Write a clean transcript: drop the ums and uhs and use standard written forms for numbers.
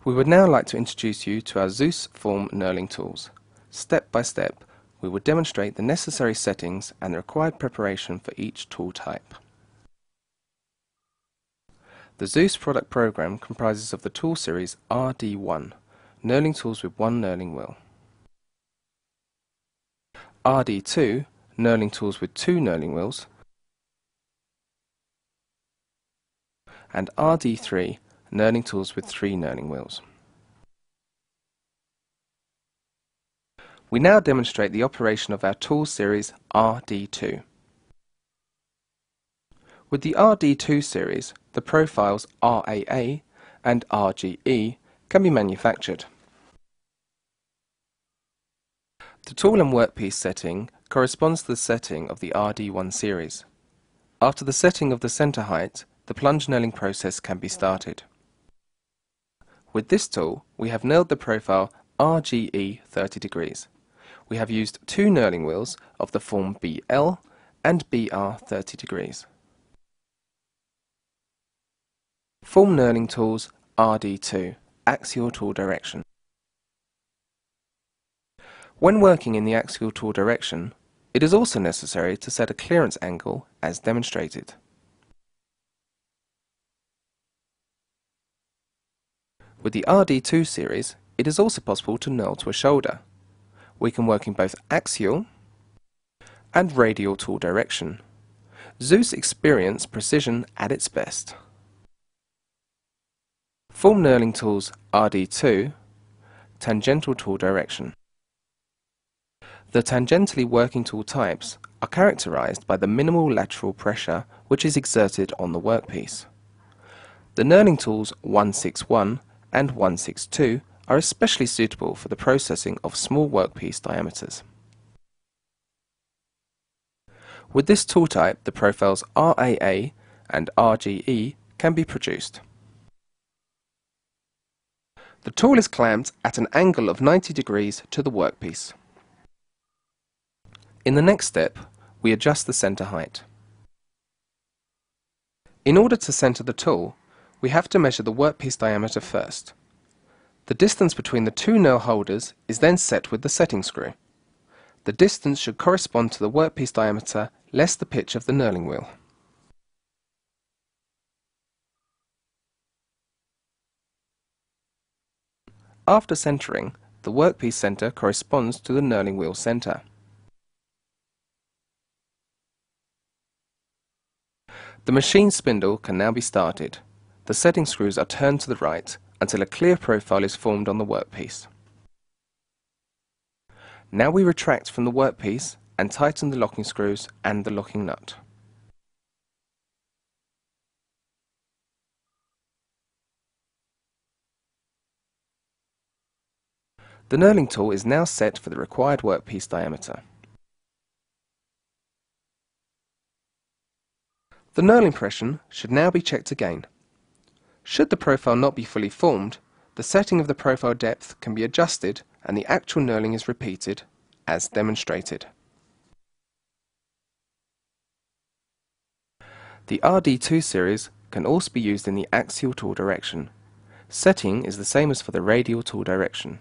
We would now like to introduce you to our Zeus form knurling tools. Step by step, we will demonstrate the necessary settings and the required preparation for each tool type. The Zeus product program comprises of the tool series RD1, knurling tools with one knurling wheel, RD2, knurling tools with two knurling wheels, and RD3, knurling tools with three knurling wheels. We now demonstrate the operation of our tool series RD2. With the RD2 series, the profiles RAA and RGE can be manufactured. The tool and workpiece setting corresponds to the setting of the RD1 series. After the setting of the center height, the plunge knurling process can be started. With this tool, we have knurled the profile RGE 30 degrees. We have used two knurling wheels of the form BL and BR 30 degrees. Form knurling tools RD2, axial tool direction. When working in the axial tool direction, it is also necessary to set a clearance angle as demonstrated. With the RD2 series, it is also possible to knurl to a shoulder. We can work in both axial and radial tool direction. Zeus experience precision at its best. Form knurling tools RD2, tangential tool direction. The tangentially working tool types are characterized by the minimal lateral pressure which is exerted on the workpiece. The knurling tools 161 and 162 are especially suitable for the processing of small workpiece diameters. With this tool type, the profiles RAA and RGE can be produced. The tool is clamped at an angle of 90 degrees to the workpiece. In the next step, we adjust the center height. In order to center the tool, we have to measure the workpiece diameter first. The distance between the two knurl holders is then set with the setting screw. The distance should correspond to the workpiece diameter less the pitch of the knurling wheel. After centering, the workpiece center corresponds to the knurling wheel center. The machine spindle can now be started. The setting screws are turned to the right until a clear profile is formed on the workpiece. Now we retract from the workpiece and tighten the locking screws and the locking nut. The knurling tool is now set for the required workpiece diameter. The knurl impression should now be checked again. Should the profile not be fully formed, the setting of the profile depth can be adjusted and the actual knurling is repeated, as demonstrated. The RD2 series can also be used in the axial tool direction. Setting is the same as for the radial tool direction.